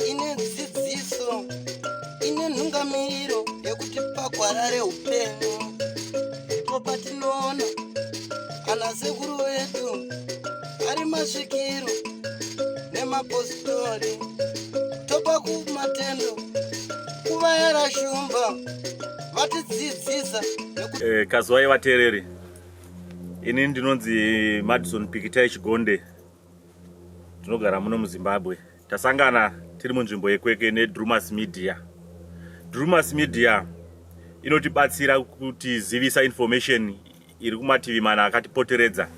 ine dzidziso ine nhungamiriro yekuti pagwarare upenyu ndipo patinoona ana sekuru vedu ari masvikiro nemapositori topa kumatendo kuvayara shumba vatidzidzisa kazwai vateereri. Ini ndinonzi Madison Pikitai Chigonde, tinogara muno muZimbabwe. Tasangana tiri munzvimbo yekweke neDrewmas Media. Drewmas Media inotibatsira kutizivisa information iri kumativi mana akatipoteredza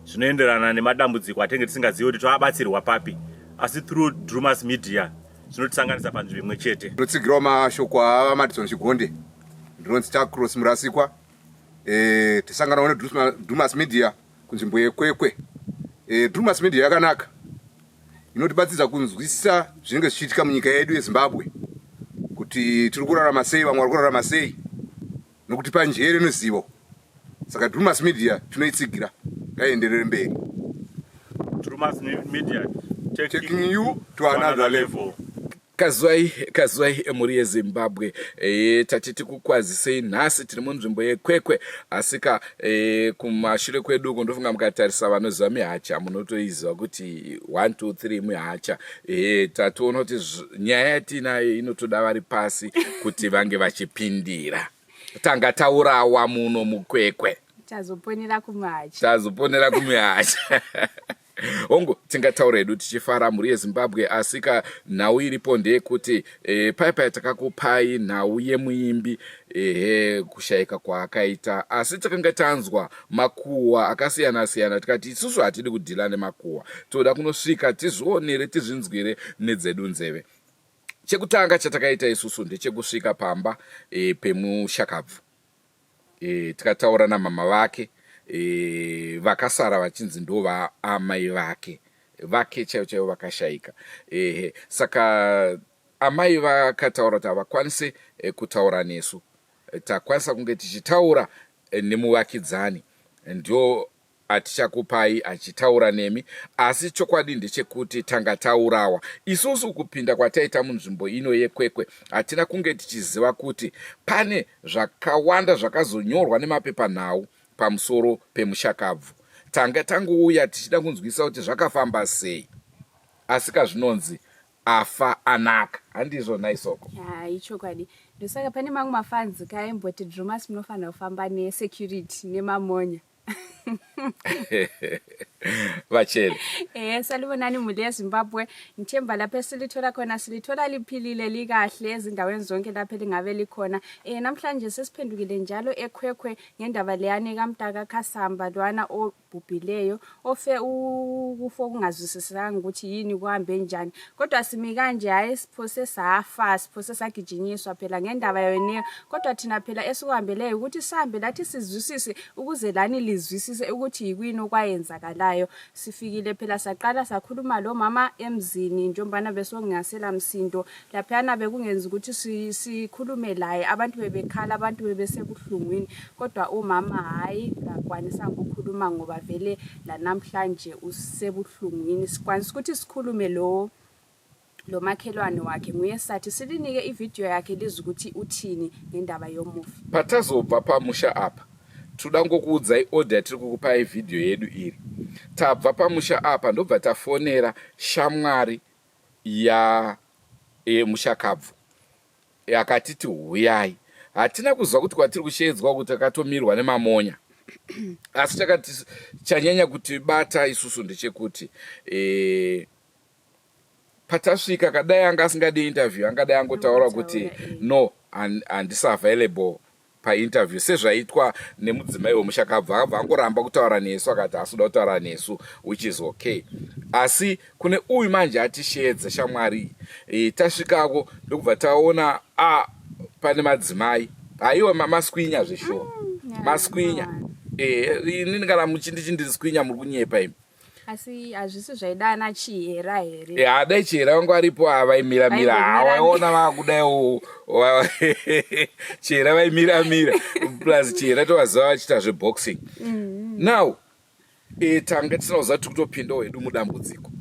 zvinoenderana nemadambudziko atenge tisingazivi kuti toabatsirwa papi, asi through Drewmas Media zvinotisanganisa panzvimbo imwe chete. Ndinotsigirawo mashoko aMadison Chigonde, ndinonzi Chakros Murasikwa. Tisangana neDrewmas Media kunzvimbo yekwekwe. Drewmas Media yakanaka, inotibatsira kunzwisisa zvinenge zvichiitika munyika yedu yeZimbabwe, kuti tiri kurarama sei, vamwe vari kurarama sei, nokutipa njere nezivo. Saka Drewmas Media tinoitsigira, ngaienderere mberi. Drewmas Media taking you to another level. Kazwai muri yeZimbabwe. Tatiti kukwazisei nhasi tiri munzvimbo yekwekwe, asika kumashure kwedu ndofunga mukatarisa vanoziva mihacha munotoiziva kuti 1 2 3 mihacha. Tatoona kuti nyaya yatinayo inotoda vari pasi kuti vange vachipindira. Tanga taurawa muno mukwekwe, tazoponera kumihacha. Ongo tingataura edu tichifara muri yeZimbabwe, asika nhau iripo ndeyekuti paipai takakupai nhau yemuimbi kushayika kwaakaita, asi takanga tanzwa makuhwa akasiyana-siyana, tikati isusu hatidi kudhila nemakuhwa, toda kunosvika tizvionere tizvinzwire nedzedu nzeve. Chekutanga chatakaita isusu ndechekusvika pamba pemushakabvu, tikataura namama vake vakasara vachinzi ndova amai vake chaivo vakashayika. Saka amai vakataura kuti havakwanise kutaura nesu, takwanisa kunge tichitaura nemuvakidzani, ndio atichakupai achitaura nemi. Asi chokwadi ndechekuti tanga taurawa isusu kupinda kwataita munzvimbo ino yekwekwe, hatina kunge tichiziva kuti pane zvakawanda zvakazonyorwa nemapepanhau pamusoro pemushakabvu. Tanga tangouya tichida kunzwisa kuti zvakafamba sei, asika zvinonzi afa anaka. Handizvo naisoko? Ichokwadi. Ndosaka pane mamwe mafanzi kaimboti Drewmas munofanira kufamba nesecurity nemamonya. Vachele. Salibonani muli yeZimbabwe. Ngithemba lapha esilithola khona silithola liphilile likahle ezindaweni zonke lapha lingabe likhona. Namhlanje sesiphendukile njalo ekhwekhwe ngendaba leyane kaMtaka Kasamba lwana obhubhileyo ofe ukufo kungazwisisanga ukuthi yini kuhambe njani. Kodwa simi kanje hayi siphose safa, siphose sagijinyiswa phela ngendaba yone. Kodwa thina phela esikuhambeleyo ukuthi sihambe lathi sizwisise ukuze lani lizwisise ukuthi yikuyini okwayenzakalayo. Sifikile phela saqala sakhuluma lo mama emzini njombana besongingasela msindo laphana bekungenza ukuthi sikhulume laye, abantu bebekhala, abantu bebesebuhlungwini, kodwa umama hayi akwanisa ukukhuluma ngoba vele la namhlanje usebuhlungwini. Sikwanisa ukuthi sikhulume lo makhelwane wakhe, nguye sathi silinike ivideo yakhe liza ukuthi uthini ngendaba yomufi. Patazobva pamusha apa toda ngokuudzai order tiri kukupa ivideo yedu iri. Tabva pamusha apa ndobva tafonera shamwari ya mushakabvu yakatiti huyai. Hatina kuzwa kuti kwatiri kushedzwa kuti takatomirwa nemamonya. Asi takati chanyanya kuti bata isusu ndechekuti patasvika kadai anga asingadi interview, angadai angotaura kuti no, handisi available painterview sezvaitwa nemudzimai wemushakabvu. Akabva angoramba kutaura nesu, akati asida kutaura nesu, which is okay. Asi kune uyu manje atishedza shamwari. Tasvikako ndokubva taona pane madzimai aiwa mamaswinya zvesho. Maswinya. Inini kana muchindiri skwinya muri kunyepa imi. asi hazvisi zvaidana Chii era here. Dai Chii vangu varipo vaimiramira hawaiona vakudaiwo Chii vaimiramira plus Chii tovaziva vachiita zveboxing. Now tanga tisinoziva tiri kutopinda hedu mudambudziko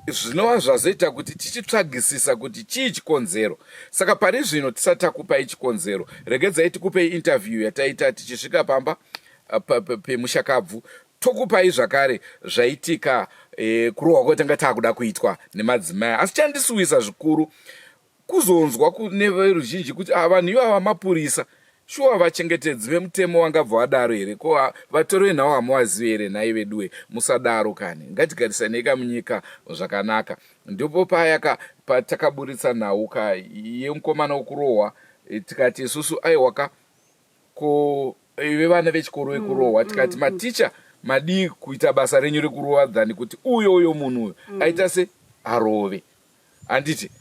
zvinova zvazoita kuti tichitsvagisisa kuti chii chikonzero. Saka pari zvino tisati takupai chikonzero, regedzai tikupei interview yataita tichisvika pamba pemushakabvu tokupai zvakare zvaitika kurohwa kwatanga taakuda kuitwa nemadzimai. Asi chandisuwisa zvikuru kuzonzwa neveruzhinji kuti vanhu ivava mapurisa shuwa vachengetedzi vemutemo vangabva vadaro here, ko vatori venhau hamuvazivi here nhai veduwe, musadaro kani, ngatigarisane munyika zvakanaka. Ndipo paya patakaburitsa nhauka yemukomana wekurohwa tikati isusu aiwaka ko vevana vechikoro vekurohwa tikati maticha madii kuita basa renyu rekurohwa dhani kuti uyo munhu uyo aita se arove. Handiti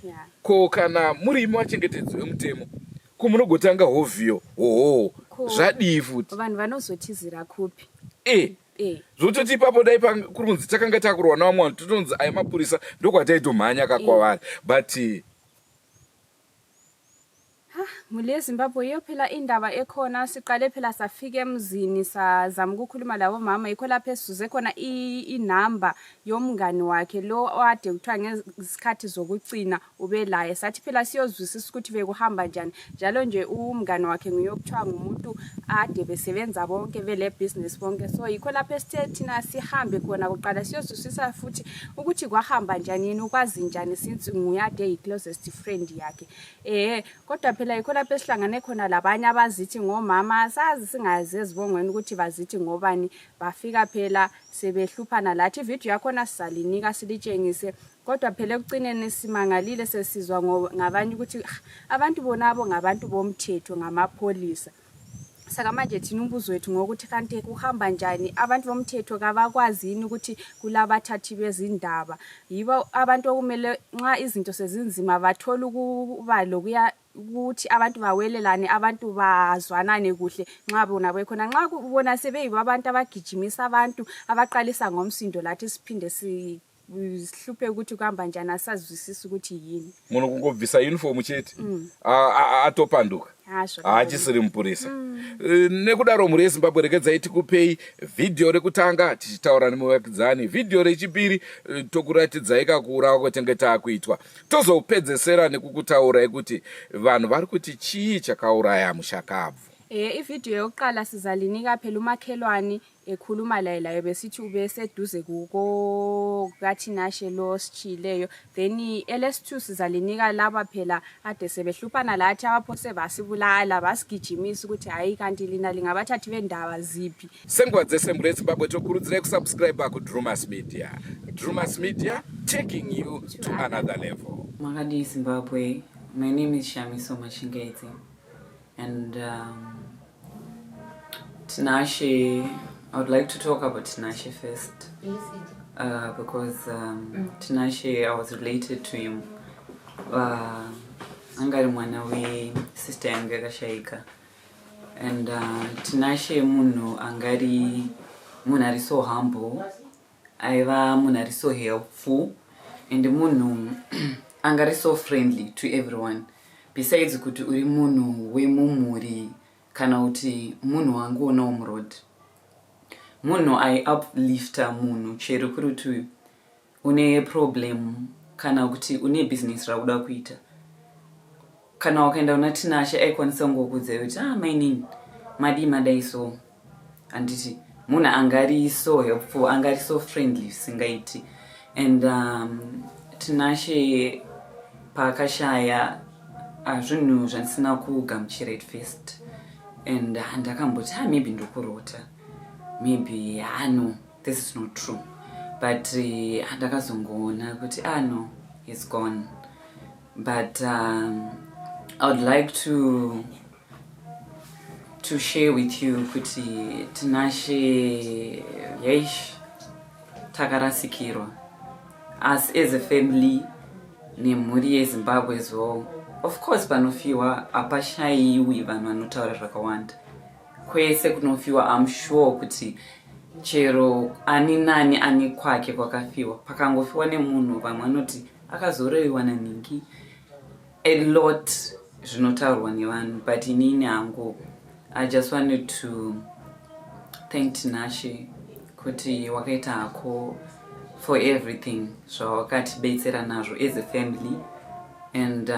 ko kana muri vachengetedzi vemutemo kumunogotanga hovhiyo zvadii futi vanhu vanozotizira kupi zvototi ipapo dai kuri kunzi takanga takurwa navamwe vanhu totonzi ai mapurisa ndokwataitomhanya kakwavari but muli yeZimbabwe iyo phela indaba ekhona siqale phela safika emzini sazama ukukhuluma labo mama yikho lapho esizuze khona inamba yomngani wakhe lo ade kuthiwa ngesikhathi zokucina ubelaye sathi phela siyozwisisa ukuthi bekuhamba njani njalo nje umngani wakhe nguyokuthiwa ngumuntu ade besebenza bonke vele business bonke so yikho lapho esithe thina sihambe khona kuqala siyozwisisa futhi ukuthi kwahamba njani yena ukwazi njani since nguyade yi-closest friend yakhe kodwa phela yikho lapho esihlangane khona labanye abazithi ngomama sazi singazi ezibongweni ukuthi bazithi ngobani bafika phela sebehluphana lathi ivideo yakhona sisalinika silitshengise kodwa phela ekucineni simangalile sesizwa ngabanye ukuthi abantu bonabo ngabantu bomthetho ngamapholisa. Saka manje thina umbuzo wethu ngokuthi kanti kuhamba njani abantu bomthetho kabakwazini ukuthi kulabathathi bezindaba yibo abantu okumele nxa izinto sezinzima bathola ukuba lokuya ukuthi abantu bawelelane abantu bazwanane kuhle nxa bona bekhona nxa kubona sebeyibo abantu abagijimisa abantu abaqalisa ngomsindo lathi siphinde sihluphe ukuthi kuhamba njani asazwisisa ukuthi yini munhu kungobvisa uniform chete atopanduka haachisiri mupurisa. Nekudaro mhuri yeZimbabwe regedzai tikupei vhidhiyo rekutanga tichitaura nemuvakidzani, vhidhiyo rechipiri tokuratidzai kakura kwatenge taakuitwa, tozopedzesera nekukutaurai kuti vanhu vari kuti chii chakauraya mushakabvu. Ivideo yokuqala sizalinika phela umakhelwane ekhuluma laye besithi ubeseduze kuko kaThinashe lo sichileyo then LS2 sizalinika laba phela ade sebehluphana lathi abaphose basibulala basigijimisa ukuthi hayi kanti lina lingabathathi bendaba ziphi. Sengwa dzesembu reZimbabwe tokurudzirai kusubscribe kuDrewmas Media. Drewmas Media taking you to another level. Magadi Zimbabwe, my name is Shamiso Mashingeti and Tinashe, I would like to talk about Tinashe first because Tinashe, I was related to him. Angari mwana we sister yange kashaika and Tinashe munhu angari munhu ari so humble, aiva munhu ari so helpful and munhu angari so friendly to everyone. Besides kuti uri munhu wemumhuri kana kuti munhu wanguona umuroad, munhu uplifta munhu chero kuri kuti une problem kana kuti une business rakuda kuita kana wakaenda una Tinashe aikwanisa ngokudza kuti mainini madai so anditi munhu angari so helpful angari so friendly singaiti and Tinashe pakashaya zvinhu zvandisina kugamuchira at first and ndakamboti maybe ndokurota, maybe no, this is not true, but ndakazongoona kuti no, he's gone. But I would like to share with you kuti Tinashe yesh takarasikirwa as a family nemhuri yeZimbabwe as well. Of course panofiwa apashaiwi vanhu vanotaura zvakawanda kwese kunofiwa. I'm sure kuti chero ani nani ani kwake kwakafiwa pakangofiwa nemunhu vamwe vanoti akazorowiwa naningi a lot zvinotaurwa nevanhu but inini hangu I just wanted to thank Tinashe kuti wakaita hako for everything zvawakatibetsera nazvo as a family and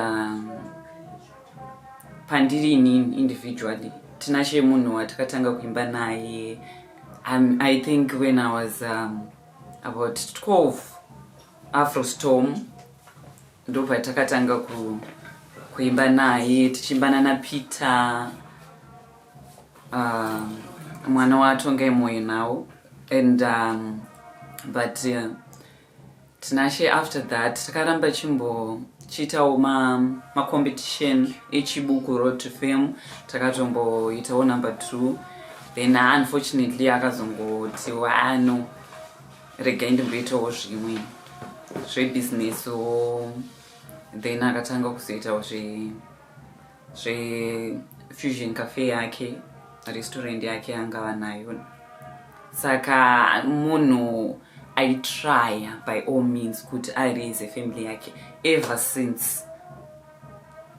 pandiri inini individually Tinashe munhu watakatanga kuimba naye I think when I was about 12 Afro Storm ndo patakatanga kuimba naye tichimbana na Peter mwana watonga moyo nawo and but Tinashe after that takaramba chiitawo ma competition echibuku Road to Fame takatomboitawo number 2 then unfortunately akazongoti wano rega ndimboitawo zvimwe zvebusiness so then akatanga kuzoitawo fusion cafe yake restaurant yake angava nayo saka munhu I try by all means kuti raise a family yake ever since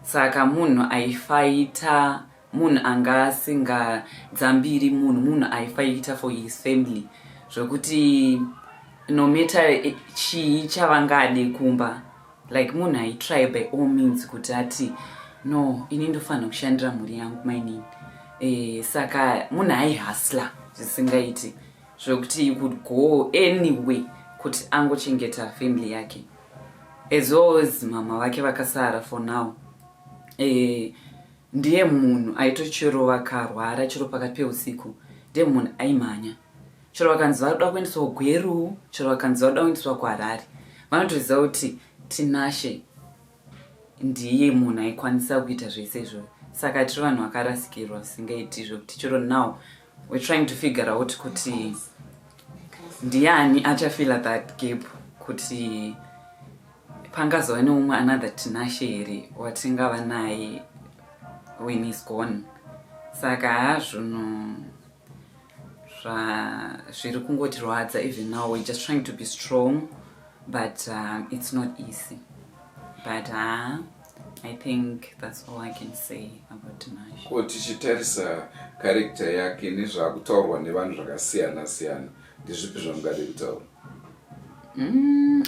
saka munhu aifaita munhu anga asingadzambiri munhu aifaita for his family zvokuti no matter chii chavangade kumba like munhu aitry by all means kuti ati no ini ndofanira kushandira mhuri yangu mainini saka munhu aihasla zvisingaiti zvokuti you could go anyway kuti angochengeta family yake as well as mama vake vakasara for now ndiye munhu aitochero vakarwara chero pakati peusiku ndiye munhu aimhanya chero vakanzi varuda kuendeswa Gweru chero vakanzi varuda kuendeswa kuHarare vanotoziva kuti Tinashe ndiye munhu aikwanisa kuita zvese izvo saka tiri vanhu vakarasikirwa zvisingaiti zvokuti chero now we're trying to figure out kuti ndiani achafila that gap kuti pangazova neumwe another Tinashe here watingava naye when he's gone saka zvinhu zviri kungotirwadza even now we're just trying to be strong but it's not easy but I think that's all I can say about Tinashe. Ko tichitarisa character yake nezvakutaurwa nevanhu zvakasiyana siyana ndizvipi zvamungade kutaura?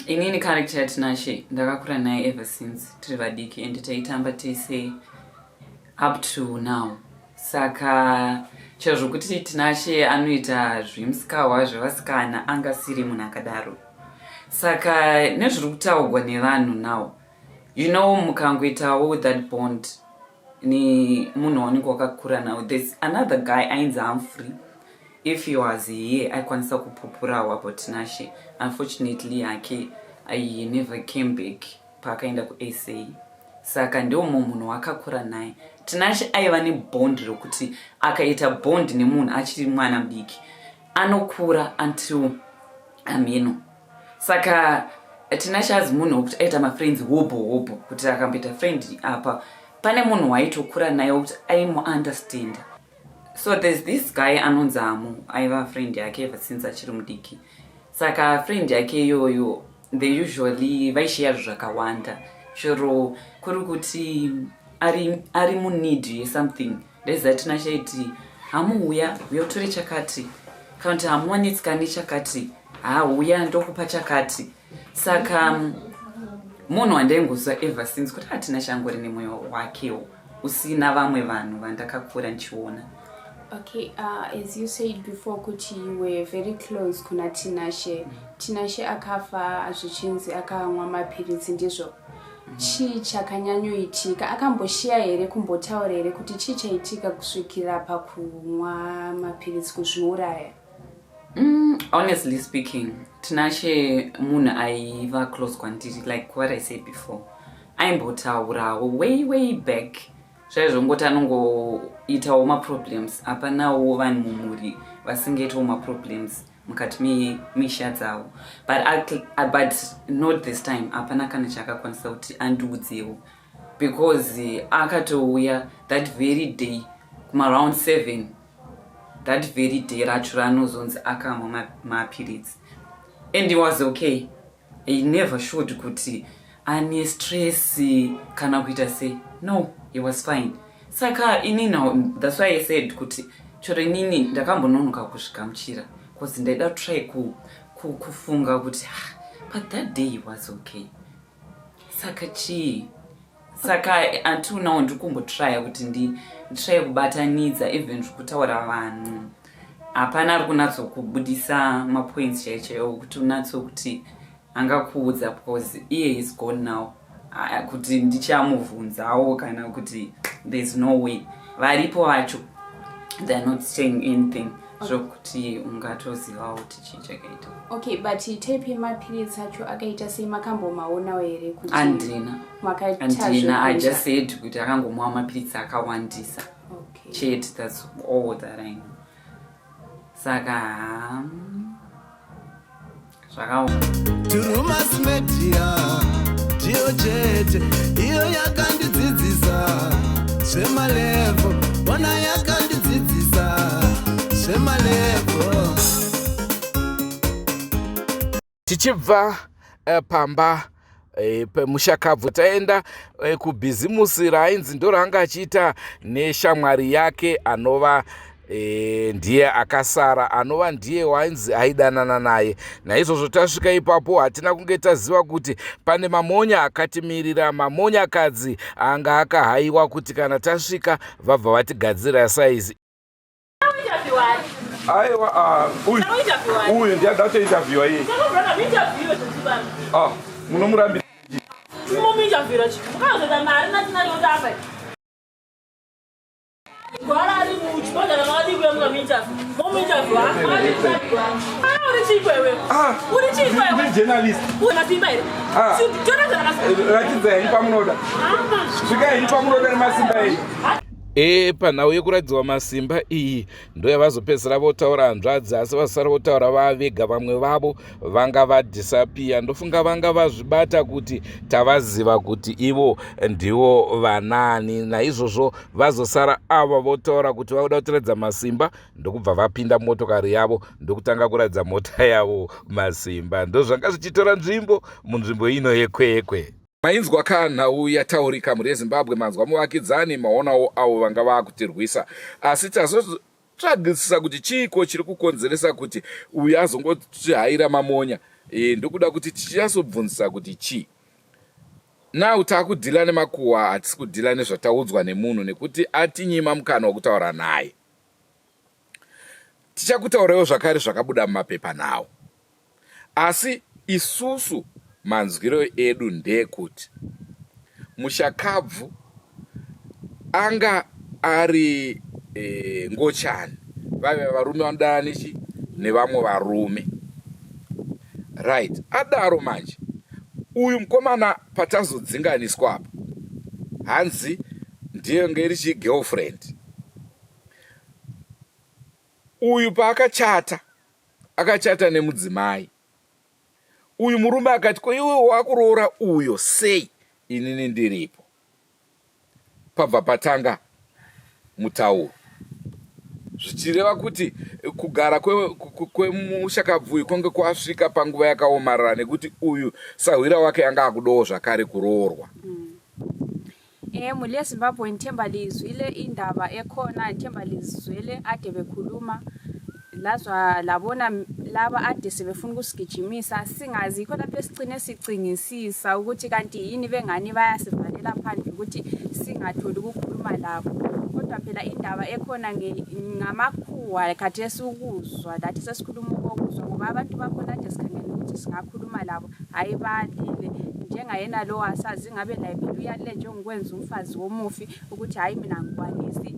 Inini character yaTinashe ndakakura naye ever since tiri vadiki and taitamba tese up to now saka chero zvokuti Tinashe anoita zvimusikahwa zvevasikana angasiri munhu akadaro saka nezviri kutaurwa nevanhu now you know mukangoitawo that bond ni munhu wanenge wakakura nawo there's another guy ainzi Humphrey if he was here aikwanisa kupupurawo about Tinashe unfortunately yake I never came back paakaenda kuSA saka ndio munhu wakakura naye Tinashe aiva nebond rokuti akaita bond nemunhu achiri mwana mudiki anokura until ameno saka Tinashe azi munhu wokuti aita mafriends hobo kuti akamboita friend apa pane munhu waitokura naye wokuti aimuunderstand so there's this guy anonzi Amu aiva friend yake ever since achiri mudiki saka friend yake iyoyo they usually vaishare zvakawanda chero kuri kuti ari muneed yesomething ndezva Tinashe iti Hamu uya utore chakati kana kuti Hamu wanetsika nechakati uya ndokupa chakati saka munhu wandaingozwa ever since kuti Tinashe angori nemwoyo wakewo usina vamwe vanhu vandakakura ndichiona. Okay, as you said before, Kuti, you were very close kuna Tinashe. Tinashe akafa azvichinzi akamwa mapiritsi ndizvo. Chii chakanyanyoitika akamboshiya here kumbotaura here kuti chii chaitika kusvikira pakumwa mapiritsi kuzviuraya? Honestly speaking, Tinashe munhu aiva close kwandiri like what I said before. Aimbotaurawo way back. Zvaizvongoti anongoitawo maproblems hapanawo vanhu mumhuri vasingaitawo maproblems mukati memisha dzavo but not this time hapana kana chakakwanisa kuti andiudzewo because akatouya that very day kuma round 7 that very day racho ranozonzi akamwa mapirizi, and he was okay. He never showed kuti ane stress kana kuita sei. No, he was fine. Saka inini, that's why I said kuti choro inini ndakambononoka kusvika muchira because ndaida try kufunga kuti but that day he was okay. Saka Chii, saka until now ndikumbotry kuti nditry kubatanidza even kutaura vanhu. Hapana ari kunatsokubudisa mapoints chaicho kuti unatso kuti angakuudza because iye is gone now. Kuti ndichamubvunzawo kana kuti there's no way. Varipo vacho they're not saying anything. So kuti ungatozivawo kuti chii chakaita. Okay, but tape mapirizi acho akaita sei makambomaonawo here kuti andina. I just said kuti akangomwa mapirizi akawandisa. Okay. Chete, that's all that I know. Saka Drewmas media ndiyo chete iyo yakandidzidzisa zvemalevo, ona yakandidzidzisa zvemalevo. Tichibva pamba pemushakabvu taenda kubhizimusi rainzi ndoranga achiita neshamwari yake anova ndiye akasara, anova ndiye wainzi aidanana naye. Naizvozvo tasvika ipapo hatina kunge taziva kuti pane mamonya akatimirira, mamonyakadzi anga akahayiwa kuti kana tasvika vabva vatigadzira saizi. Aiwa, uyu ndiyada kutointerviewa iye. Munomurambira panhau yekuradziwa masimba iyi ndo yavazopedzisira votaura hanzvadzi, asi vasara votaura vavega. Vamwe vavo vanga vadhisapiya. Ndofunga vanga vazvibata kuti tavaziva kuti ivo ndivo vanani. Naizvozvo vazosara ava votaura kuti vauda kutoredza masimba, ndokubva vapinda motokari yavo ndokutanga kuradza mota yavo masimba. Ndozvanga zvichitora nzvimbo munzvimbo ino yekwekwe. Mainzwa kanhau yataurika muri yeZimbabwe, manzwa muvakidzani, maonawo avo vanga vakutirwisa. Asi tazotsvagisisa kuti chiiko chiri kukonzeresa kuti uyu azongotihayira mamonya. Ndokuda kuti tichazobvunzisa kuti chii. Now takudhila nemakuhwa, hatisi kudhila nezvataudzwa nemunhu nekuti atinyima mukana wokutaura naye. Tichakutaurawo zvakare zvakabuda mumapepa nawo. Asi isusu manzwiro edu ndekuti mushakabvu anga ari ngochani, vave varume vanodana nechi nevamwe varume, right? Adaro manje uyu mukomana patazodzinganiswa apa hanzi ndiye ngeri chi girlfriend. Uyu paakachata akachata nemudzimai. Uyu murume akati ko iwe wakuroora uyo sei inini ndiripo. Pabva patanga mutauro. Zvichireva kuti kugara kwemushakabvu konge kwasvika panguva yakaomarara nekuti uyu sahwira wake anga akudowo zvakare kuroorwa. Muri yeZimbabwe nithemba lizwile indaba ekhona, nithemba lizwile ade bekhuluma lazwa labona laba ade sebefuna ukusigijimisa, singazi khona lapho sigcine sicingisisa ukuthi kanti yini bengani bayasivalela phandle ukuthi singatholi ukukhuluma labo. Kodwa phela indaba ekhona ngamakhuwa kade esukuzwa lathi sesikhuluma ukuzwa ngoba abantu bakhona ade sikhangela ukuthi singakhuluma labo hayi balile njengayena lo wasazi ngabe la phela uyalile njengokwenza umfazi womufi ukuthi hayi mina ngikwanisi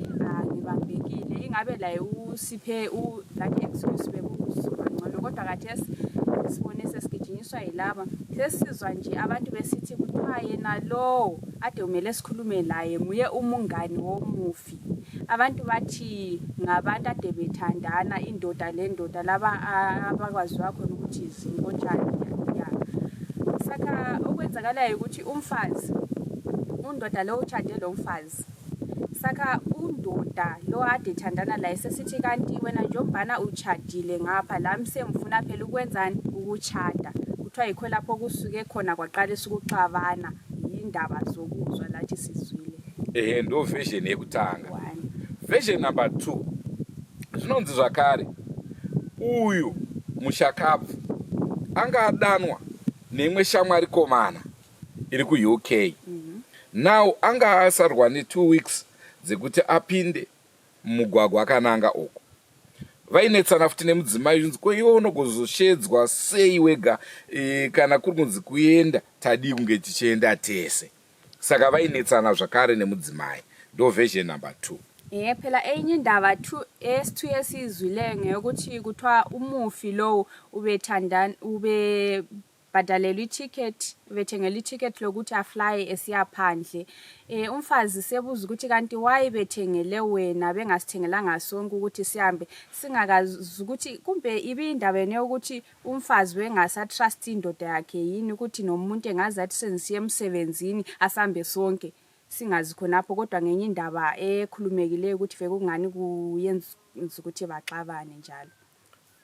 ngibambekile, ingabe la usiphe like excuse bekuzwa ngcono. Kodwa kade sibone sesigijinyiswa yilaba, sesizwa nje abantu besithi kuthiwa yena lo ade umele sikhulume laye nguye umungani womufi. Abantu bathi ngabantu ade bethandana, indoda lendoda laba abakwaziwa khona ukuthi izinkonjani. Saka okwenzakalayo ukuthi umfazi undoda lo utshade lo mfazi saka undoda lo ade thandana la sesithi kanti wena njombana uchadile ngapha la msemfuna phela ukwenzani ukuchada kuthiwa yikho lapho kusuke khona kwaqalisa ukuxabana indaba zokuzwa lathi sizwile ndo version yekutanga. Version number 2 zvinonzi zvakare uyu mushakabvu anga adanwa neimwe shamwari komana iri kuUK. Now anga asarwa ne2 weeks dzekuti apinde mugwagwa akananga uko. Vainetsana futi nemudzimai unzi ko iwe unogozoshedzwa sei wega kana kuri kunzi kuenda tadi kunge tichienda tese. Saka vainetsana zvakare nemudzimai. Ndo version number 2. Phela enye indaba 2 S2 yesizwile ngeyokuthi kuthiwa umufi lo ube badalela iticket bethengela iticket lokuthi afly esiyaphandle. Umfazi sebuza ukuthi kanti why bethengele wena bengasithengelanga sonke ukuthi sihambe singakazi ukuthi kumbe ibindaba yokuthi umfazi wengasa trust indoda yakhe yini ukuthi nomuntu engazathi senzisiye emsebenzini asambe sonke singazi khonapho kodwa ngenye indaba ekhulumekileyo ukuthi feke kungani kuyenza ukuthi baxabane njalo.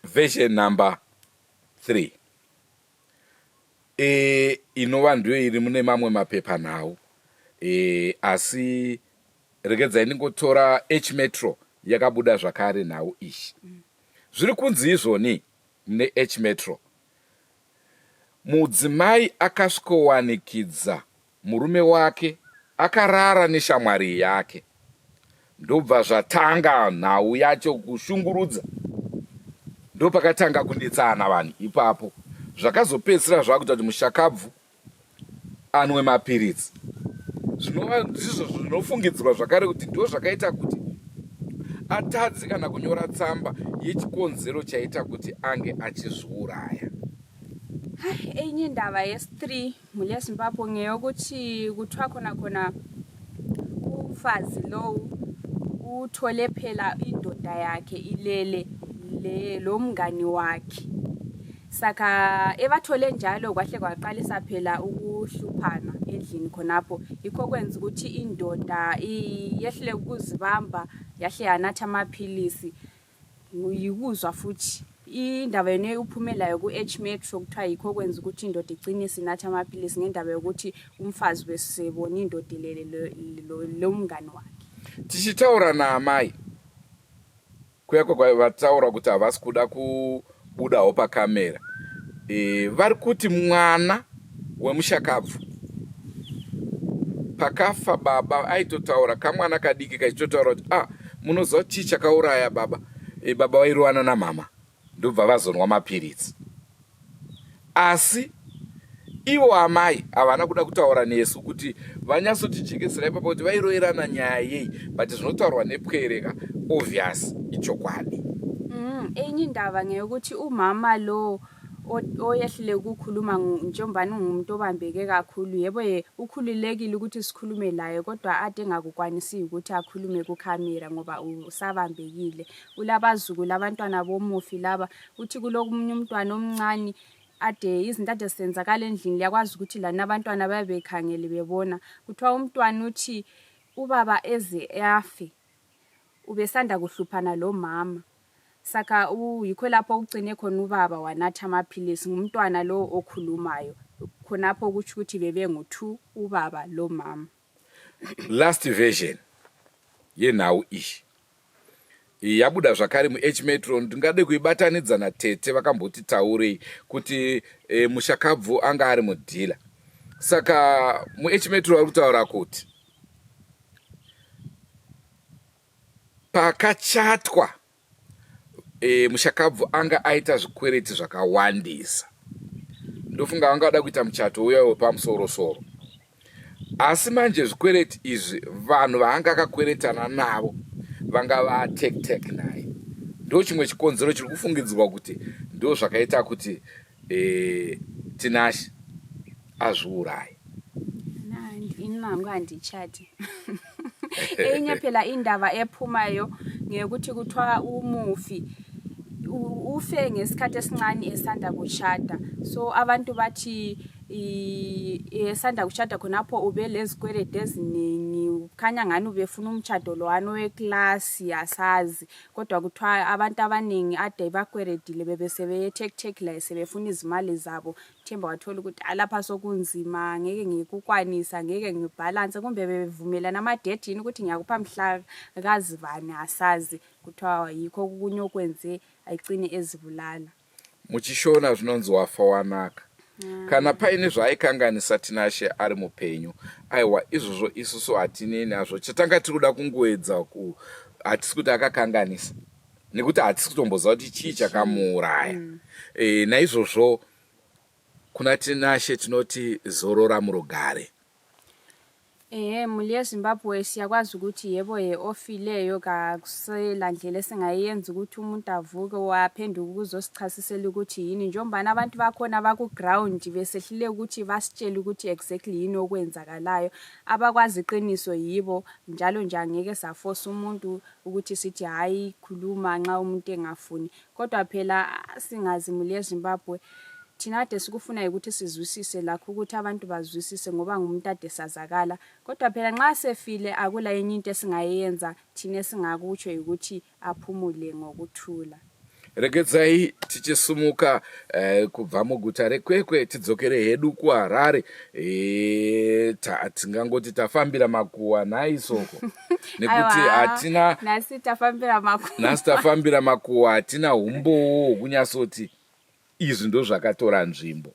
Version number 3 inova ndiyo iri mune mamwe mapepa nawo asi regedzai ningotora H-Metro yakabuda zvakare nawo ishi. Zviri kunzi izvoni mune H-Metro mudzimai akasvikowanikidza murume wake akarara neshamwari yake. Ndobva zvatanga nhau yacho kushungurudza. Ndo pakatanga kunetsana vanhu ipapo. Zvakazopedzisira zvakuita kuti mushakabvu anwe mapiritsi. Zvinova ndizvo zvinofungidzirwa zvakare kuti ndo zvakaita kuti atadzi kana kunyora tsamba yechikonzero chaita kuti ange achizviuraya. Enye indaba yes3 mule Zimbabwe ngeyokuthi kuthiwa khona umfazi lo uthole phela indoda yakhe ilele lo mngani wakhe. Saka ebathole njalo kwahle kwaqalisa phela ukuhluphana endlini khonapho. Yikho kwenza ukuthi indoda yehle ukuzibamba yahle yanatha amaphilisi yikuzwa futhi indaba yene uphumelayo ku H-Metro kuthiwa yikho kwenza ukuthi indoda iqinise inatha amaphilisi ngendaba yokuthi umfazi besebona indoda ilele lo mngani wakhe. Tichitaura naamai kuyakho kwavataura kuti havasi kuda kubudawo pakamera. Vari kuti mwana wemushakabvu pakafa baba aitotaura kamwana kadiki kachitotaura kuti munoziva chii chakauraya baba. Baba vairowana namama ndobva vazonwa mapiritsi. Asi ivo amai havana kuda kutaura nesu kuti vanyatsotijekesera ipapo kuti vairoverana nyaya yei but zvinotaurwa nepwereka obvious ichokwadi. Enye indaba ngeyokuthi umama lo oyehlile ukukhuluma njengombani ngumuntu obambeke kakhulu yebo ukhululekile ukuthi sikhulume laye kodwa ade engakukwanisi ukuthi akhulume ku camera ngoba usabambekile. Ulabazukulu abantwana bomufi laba uthi kulomunye umntwana omncane ade izinto ade senzakala endlini yakwazi ukuthi lana abantwana babekhangele bebona kuthiwa umntwana uthi ubaba eze yafe ubesanda kuhluphana lo mama. Saka yikho lapho ugcine khona ubaba wanatha amaphilisi ngumntwana lo okhulumayo khonapho ukuthi ukuthi bebengu2 ubaba lo mama. Last version yenawo ishi yabuda zvakare mu H-Metro. Ndingade kuibatanidzana tete vakamboti taurei kuti mushakabvu anga ari mudhila. Saka mu H-Metro vari kutaura kuti pakachatwa mushakabvu anga aita zvikwereti zvakawandisa. Ndofunga vangada kuita muchato uya wepamusoro-soro. Asi manje zvikwereti izvi vanhu vaanga akakweretana navo vanga vatek naye. Ndo chimwe chikonzero chiri kufungidzirwa kuti ndo zvakaita kuti Tinashe azviuraye. Inangu andichati. Enye phela indaba ephumayo ngekuthi kuthiwa umufi ufe ngesikhathi esincane esanda kushada. So abantu bathi esanda kushada khonapho ube lezikwelede eziningi ukhanya ngani ubefuna umshado lowano weklasi asazi kodwa kuthiwa abantu abaningi ade bakweredile bebesebeyethektheki la sebefuna izimali zabo themba wathola ukuthi alapha sokunzima ngeke ngikukwanisa ngeke ngibalance kumbe bevumelana amadate yini ukuthi ngiyakupha mhla kazibani asazi kuthiwa yikho kunye okwenze ayigcine ezibulala. Muchishona zvinonzi wafa wanaka. Kana paine zvaikanganisa Tinashe ari mupenyu. Aiwa izvozvo isusu hatine nazvo. Chatanga tiri kuda kungoedza hatisi kuti akakanganisa. Nekuti hatisi kutomboziva kuti chii chakamuuraya. Naizvozvo kuna Tinashe tinoti zorora murugare. Muli yeZimbabwe siyakwazi ukuthi yebo ofileyo kakusela ndlela esingayenza ukuthi umuntu avuke waphenduka ukuzosichasisela ukuthi yini njengoba abantu bakhona baku ground besehlile ukuthi basitshele ukuthi exactly yini okwenzakalayo abakwazi iqiniso yibo njalo nje angeke saforce umuntu ukuthi sithi hayi khuluma nxa umuntu engafuni kodwa phela singazi muli yeZimbabwe thina ade sikufuna ukuthi sizwisise lakho ukuthi abantu bazwisise ngoba ngumuntu ade sazakala kodwa phela nxa sefile akula enye into esingayenza thina singakutsho ukuthi aphumule ngokuthula. Regedzai tichisumuka kubva muguta rekwekwe tidzokere hedu kuHarare tingangoti tafambira makuwa naisoko nekuti hatina nasi tafambira makuwa hatina umbowo kunyasoti izvi ndo zvakatora nzvimbo.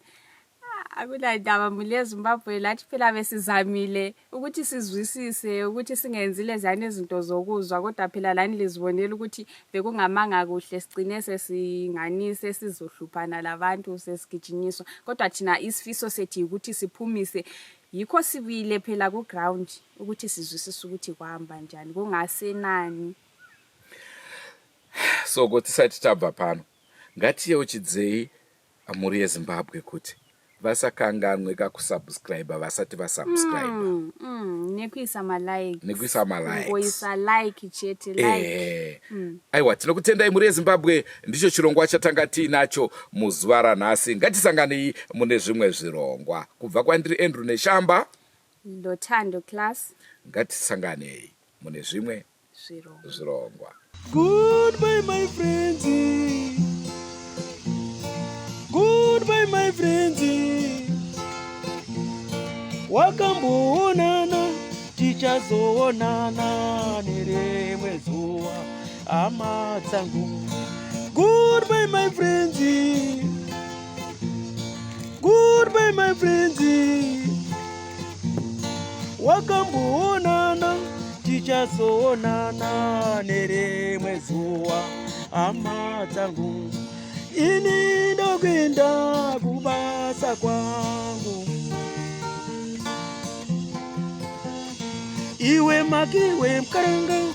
Akula ndaba muli yeZimbabwe lathi phela besizamile ukuthi sizwisise ukuthi singenzile zane izinto zokuzwa kodwa phela lani lizibonela ukuthi bekungamanga kuhle sigcine sesinganise sizohluphana labantu sesigijinyiswa kodwa thina isifiso sethi ukuthi siphumise yikho sibile phela ku ground ukuthi sizwisise ukuthi kwahamba njani kungasenani. So kuti sathi tabva pano ngatiyeuchidzei muri yeZimbabwe kuti vasakanganwe kakusubscribe vasati vasubscribe nekuisa malike ngoisa like chete like aiwa tinokutendai muri yeZimbabwe ndicho chirongwa chatanga tiinacho muzuva ranhasi ngatisanganei mune zvimwe zvirongwa kubva kwandiri Andrew Neshamba Lotando class ngatisanganei mune zvimwe zvirongwa. Goodbye my friends, goodbye my friends, wakamboonana tichazoonana nerimwe zuva hama dzangu. Goodbye my friends, goodbye my friends, wakamboonana tichazoonana nerimwe zuva hama dzangu. Ini ndokwenda kubasa kwangu, iwe makiwe mkaranga